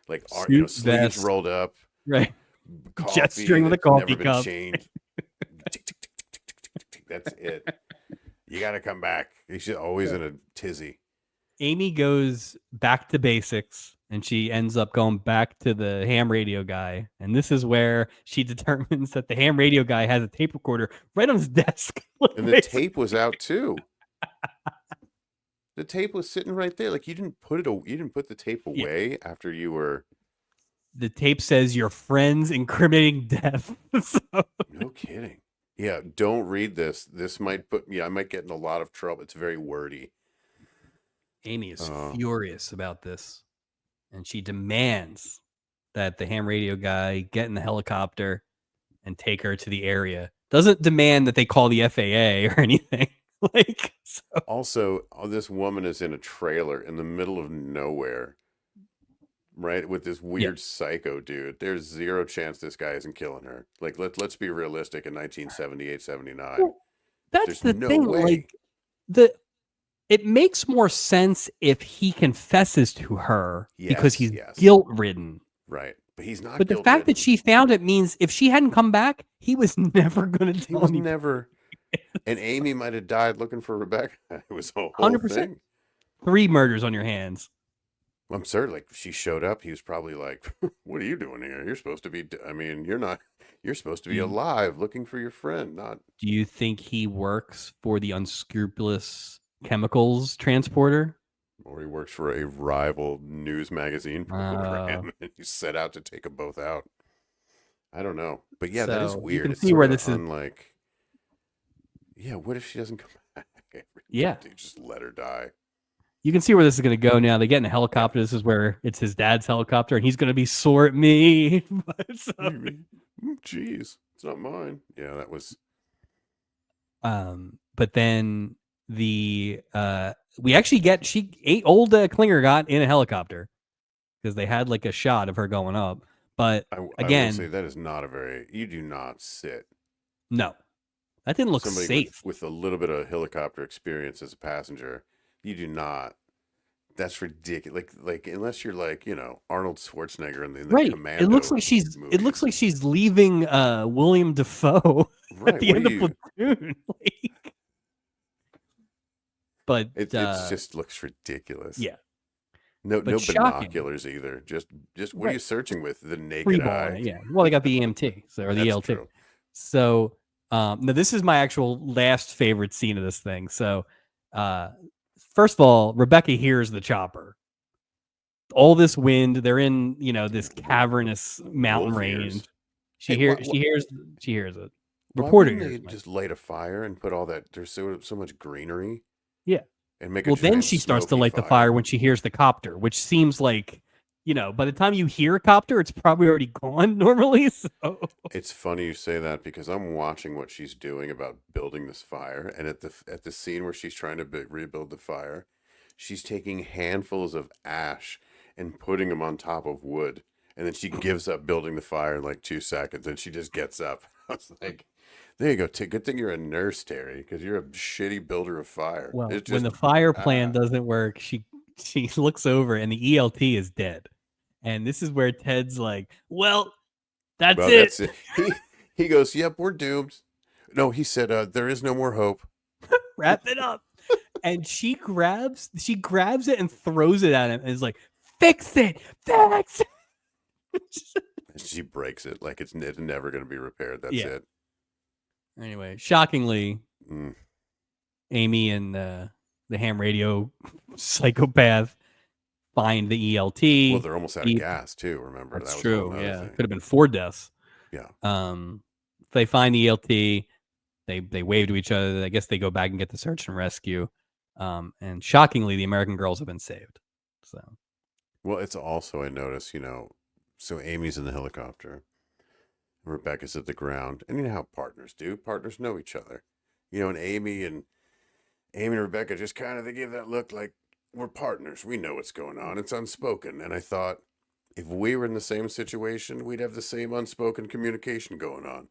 Like sleeves rolled up. Right. Coffee gesturing with a coffee never cup. Been changed. Tick, tick, tick, tick, tick, tick, tick. That's it. You got to come back. He's always in a tizzy. Amy goes back to basics, and she ends up going back to the ham radio guy. And this is where she determines that the ham radio guy has a tape recorder right on his desk. And the tape was out too. The tape was sitting right there. Like you didn't put the tape away after you were. The tape says your friend's incriminating death. So. No kidding. Yeah, don't read this. This might I might get in a lot of trouble. It's very wordy. Amy is furious about this, and she demands that the ham radio guy get in the helicopter and take her to the area. Doesn't demand that they call the FAA or anything. Also, this woman is in a trailer in the middle of nowhere, right? With this weird psycho dude. There's zero chance this guy isn't killing her. Like, let's be realistic in 1978, 79. Well, that's the thing. Way. Like it makes more sense if he confesses to her because he's Yes. guilt-ridden. Right. But he's not But the fact guilt-ridden. that she found it means if she hadn't come back, he was never going to He tell was anybody. never. And Amy might have died looking for Rebecca. It was a whole 100%. thing. 3 murders on your hands. I'm certain, like, if she showed up, he was probably like, "What are you doing here? You're supposed to be. I mean, you're not. You're supposed to be You- alive, looking for your friend, not." Do you think he works for the unscrupulous chemicals transporter? Or he works for a rival news magazine program, and he set out to take them both out. I don't know, but yeah, that is So, you weird. can It's see sort where of this is. unlike. Yeah, what if she doesn't come back? Yeah. They just let her die. You can see where this is going to go now. They get in a helicopter. This is where it's his dad's helicopter, and he's going to be sore at me. Jeez, it's not mine. Yeah, that was. But then we actually get old Klinger got in a helicopter because they had like a shot of her going up. But I will again, say that is not a very. You do not sit. no, that didn't look Somebody safe. with a little bit of helicopter experience as a passenger, you do not. That's ridiculous. Like unless you're like Arnold Schwarzenegger in the Right. Commando. It looks like she's leaving William Dafoe right at the end of Platoon. But it just looks ridiculous. Yeah. No shocking. binoculars either. Just what Right. are you searching with? The naked Free ball, eye. yeah. Well, they got the EMT, or the That's ELT. true. So now this is my actual last favorite scene of this thing. So first of all, Rebecca hears the chopper. All this wind, they're in, this cavernous mountain Wolf range. ears. She Hey, hears it. Why Reporter wouldn't hears they it. just light a fire and put all that? There's so much greenery. Yeah. And make Well, a then giant she starts to smoky light the fire when she hears the copter, which seems like, by the time you hear a copter, it's probably already gone normally. So It's funny you say that because I'm watching what she's doing about building this fire, and at the scene where she's trying to rebuild the fire, she's taking handfuls of ash and putting them on top of wood, and then she gives up building the fire in like 2 seconds, and she just gets up. I was like, "There you go. Good thing you're a nurse, Terry, because you're a shitty builder of fire." well, It's when just the fire plan doesn't work, she looks over and the ELT is dead. And this is where Ted's like, well, that's it. He goes, "Yep, we're doomed." No, he said, "There is no more hope." Wrap it up. And she grabs it and throws it at him and is like, fix it. She breaks it like it's never going to be repaired. That's it. Anyway, shockingly, Amy and the ham radio psychopath find the ELT. Well, they're almost out of gas too. Remember, that's that was true. Yeah, could have been 4 deaths. Yeah. They find the ELT. They wave to each other. I guess they go back and get the search and rescue. And shockingly, the American girls have been saved. So, well, it's also I notice, so Amy's in the helicopter, Rebecca's at the ground, and you know how partners do. Partners know each other, and Amy and Rebecca just kind of they give that look like we're partners. We know what's going on. It's unspoken. And I thought if we were in the same situation, we'd have the same unspoken communication going on.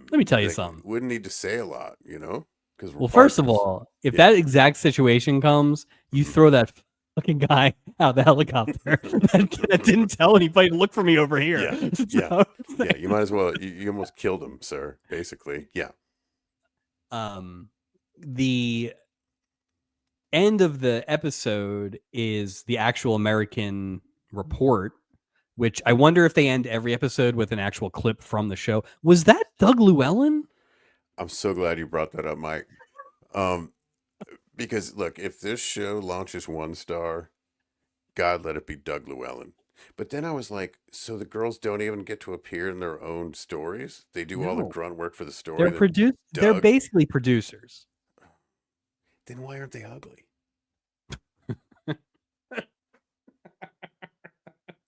Let me tell you something. Wouldn't need to say a lot, because well, first of all, if that exact situation comes, you throw that fucking guy out of the helicopter that didn't tell anybody to look for me over here. Yeah. You might as well. You almost killed him, sir. Basically, yeah. The end of the episode is the actual American report, which I wonder if they end every episode with an actual clip from the show. Was that Doug Llewellyn? I'm so glad you brought that up, Mike. Because look, if this show launches 1 star, God let it be Doug Llewellyn. But then I was like, so the girls don't even get to appear in their own stories? They do all the grunt work for the story. They're basically producers. Then why aren't they ugly?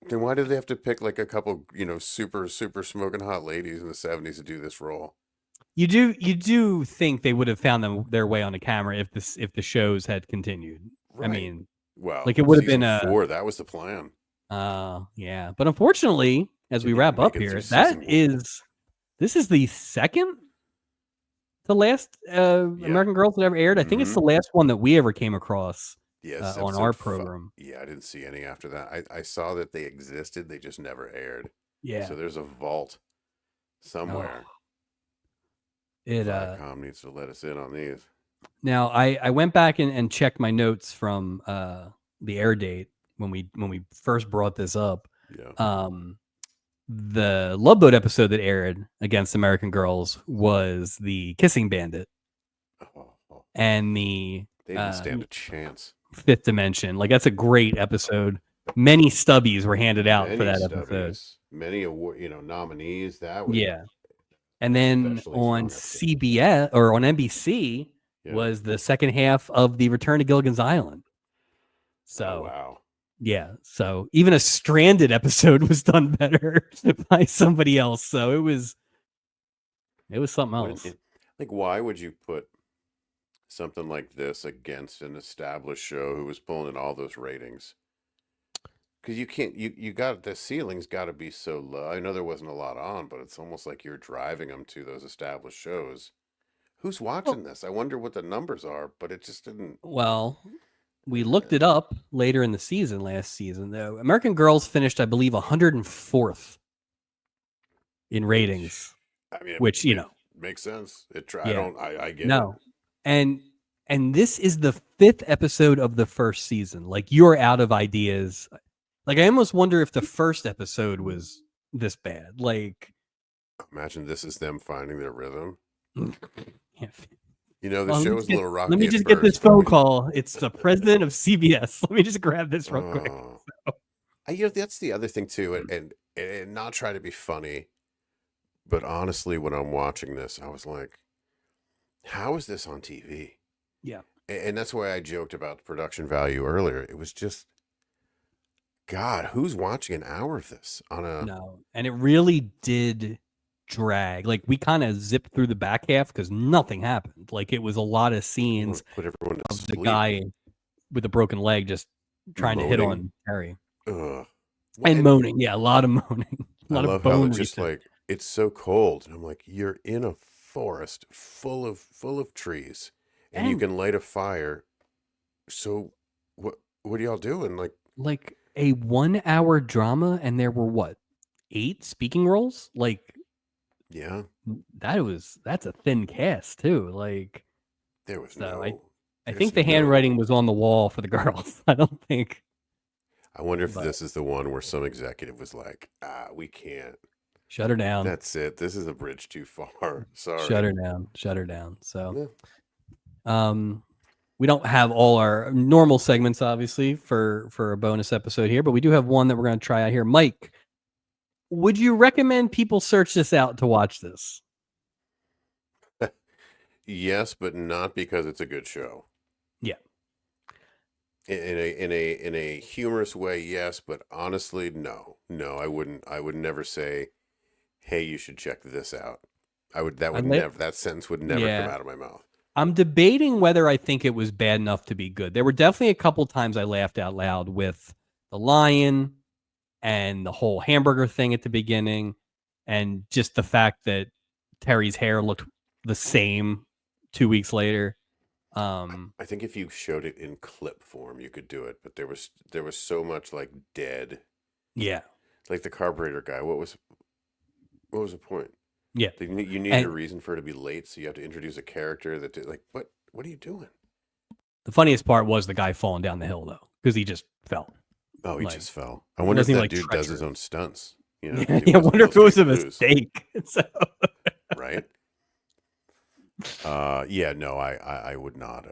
Then why did they have to pick like a couple, super, super smoking hot ladies in the 70s to do this role? You do think they would have found their way on the camera if the shows had continued. Right. I mean, well, like it would have been 4. That was the plan. Yeah, but unfortunately, as we wrap up here, this is the second the last American Girls that ever aired. I think it's the last one that we ever came across Yes, on our program. Yeah, I didn't see any after that. I saw that they existed. They just never aired. Yeah. So there's a vault somewhere. It Viacom needs to let us in on these. Now I went back and checked my notes from the air date when we first brought this up. Yeah. The Love Boat episode that aired against American Girls was the Kissing Bandit. And they didn't stand a chance. Fifth Dimension. Like, that's a great episode. Many stubbies were handed out for that episode. Many award, nominees. That was And then on CBS or on NBC was the second half of the Return to Gilligan's Island. So wow. Yeah, so even a Stranded episode was done better by somebody else. So it was something else. Like, why would you put something like this against an established show who was pulling in all those ratings? Because you can't, you got, the ceiling's got to be so low. I know there wasn't a lot on, but it's almost like you're driving them to those established shows. Who's watching this? I wonder what the numbers are, but it just didn't. Well, we looked it up later in the season, last season. The American Girls finished, I believe, 104th in ratings. I mean, which, makes sense. I get it. And this is the 5th episode of the first season. Like, you're out of ideas. Like, I almost wonder if the first episode was this bad. Like, imagine this is them finding their rhythm. Yeah. The show was a little rocky. Let me just get this phone call. It's the president of CBS. Let me just grab this real quick. That's the other thing too, and not try to be funny, but honestly, when I'm watching this, I was like, "How is this on TV?" Yeah, and that's why I joked about the production value earlier. It was just, God, who's watching an hour of this on a? No, and it really did drag. Like, we kind of zipped through the back half because nothing happened. Like, it was a lot of scenes put everyone to of sleep. The guy with a broken leg just trying to hit on Terry. And moaning. Yeah, a lot of moaning. A lot I of love how it's just like, it's so cold. And I'm like, you're in a forest full of trees and you can light a fire. So what are y'all doing? Like a 1 hour drama, and there were 8 speaking roles? Like, yeah, that's a thin cast too. Like, there was I think the handwriting was on the wall for the girls. I don't think. I wonder if this is the one where some executive was like, we can't. Shut her down. That's it. This is a bridge too far. Sorry. Shut her down. So, we don't have all our normal segments, obviously, for a bonus episode here, but we do have one that we're going to try out here. Mike, would you recommend people search this out to watch this? Yes, but not because it's a good show. Yeah. In a humorous way, yes, but honestly, no. I wouldn't. I would never say, "Hey, you should check this out." That sentence would never come out of my mouth. I'm debating whether I think it was bad enough to be good. There were definitely a couple times I laughed out loud with the lion and the whole hamburger thing at the beginning, and just the fact that Terry's hair looked the same 2 weeks later. I think if you showed it in clip form, you could do it, but there was so much like dead. Yeah, like the carburetor guy. What was the point? Yeah, you needed a reason for it to be late, so you have to introduce a character that did, like, what are you doing? The funniest part was the guy falling down the hill, though, because he just fell. Oh, he just fell. I wonder if that dude does his own stunts. I wonder if it was a mistake. So. Right? No, I would not.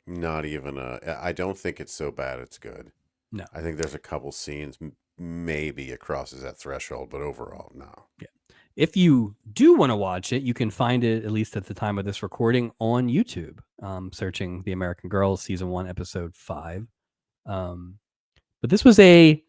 Not even I don't think it's so bad it's good. No. I think there's a couple scenes maybe it crosses that threshold, but overall, no. Yeah. If you do want to watch it, you can find it, at least at the time of this recording, on YouTube, searching The American Girls Season 1, Episode 5. But this was a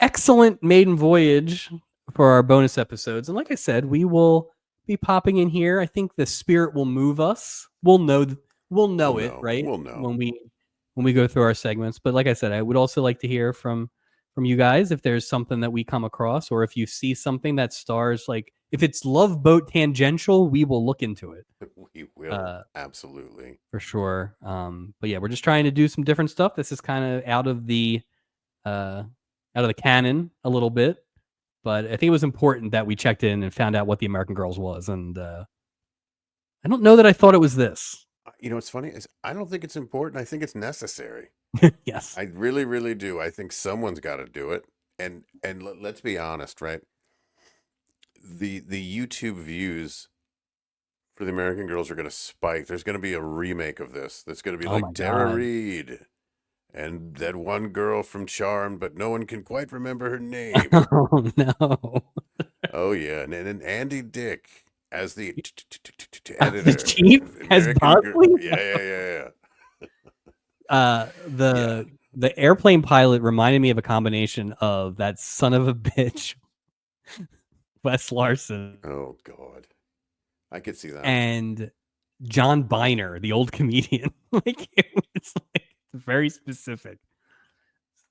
excellent maiden voyage for our bonus episodes. And like I said, we will be popping in here. I think the spirit will move us. We'll know it, right? We'll know. When we go through our segments. But like I said, I would also like to hear from you guys if there's something that we come across, or if you see something that stars like if it's Love Boat tangential, we will look into it. We will. Absolutely. For sure. But yeah, we're just trying to do some different stuff. This is kind of out of the canon a little bit, but I think it was important that we checked in and found out what the American Girls was. And I don't know that I thought it was this. You know what's funny is I don't think it's important. I think it's necessary. Yes. I really, really do. I think someone's got to do it. And let's be honest, right? The YouTube views for the American Girls are going to spike. There's going to be a remake of this. That's going to be Oh my like Tara God. Reid and that one girl from Charmed, but no one can quite remember her name. Oh no. Oh yeah, and Andy Dick as the The editor. chief as American Girl. Bosley? Yeah. The airplane pilot reminded me of a combination of that son of a bitch Wes Larson Oh God, I could see that. and John Biner, the old comedian. Like it was like very specific.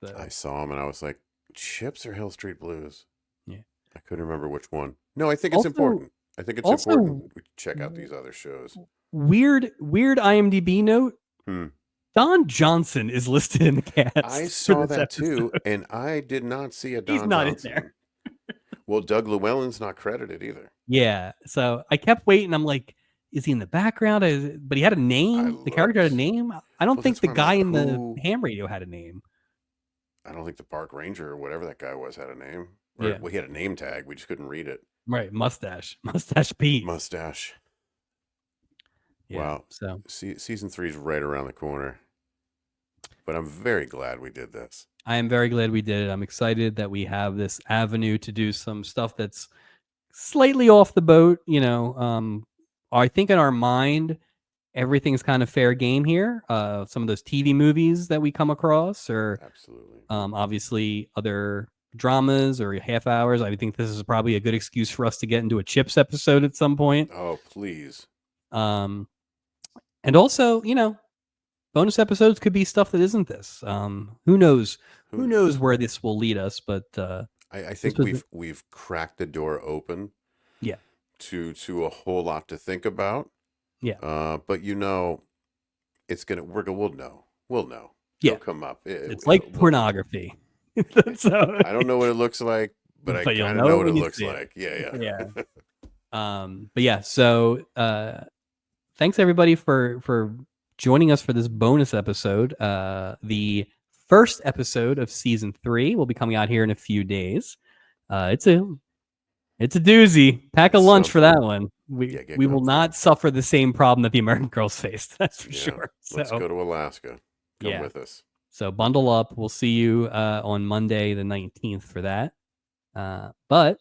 So, I saw him and I was like, Chips or Hill Street Blues? Yeah. I couldn't remember which one. No, I think it's Also- important. I think it's also- important we check out these other shows. weird IMDb note. Hmm. Don Johnson is listed in the cast. I for saw this that too, episode. and I did not see a Don He's not in Johnson. there. Well, Doug Llewellyn's not credited either. Yeah. So I kept waiting. I'm like, is he in the background? But he had a name. The character had a looked. name. I don't Well, think that's the why I'm guy like, in the who- ham radio had a name. I don't think the park ranger or whatever that guy was had a name. Or, Yeah. well, he had a name tag. We just couldn't read it. Right. Mustache Pete. Mustache. Yeah, Wow. So Season 3 is right around the corner. But I'm very glad we did this. I am very glad we did it. I'm excited that we have this avenue to do some stuff that's slightly off the boat. I think in our mind, everything's kind of fair game here. Some of those TV movies that we come across, or Absolutely. obviously other dramas or half hours. I think this is probably a good excuse for us to get into a Chips episode at some point. Oh, please. And also, bonus episodes could be stuff that isn't this. Who knows? Who knows where this will lead us? But I think was we've cracked the door open. Yeah. To a whole lot to think about. Yeah. But it's gonna we'll know. Yeah. It'll come up. It's like pornography. So I don't know what it looks like, but I you'll kind of know what when it you looks see it. like. Yeah. But yeah, so thanks everybody for joining us for this bonus episode. The first episode of season 3 will be coming out here in a few days. It's a doozy. Pack a lunch for that one. We will not suffer the same problem that the American Girls faced. That's for sure. Let's go to Alaska. Come with us. So bundle up. We'll see you on Monday the 19th for that. But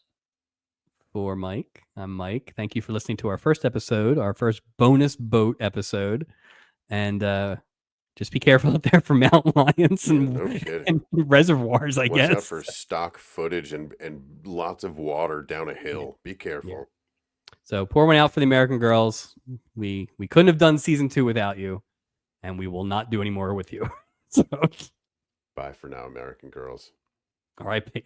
for Mike, I'm Mike. Thank you for listening to our first episode, our first bonus boat episode. And just be careful out there for mountain lions and reservoirs, I guess. Watch out for stock footage and lots of water down a hill. Be careful. Yeah. So pour one out for the American Girls. We couldn't have done season 2 without you, and we will not do any more with you. So bye for now, American Girls. R.I.P.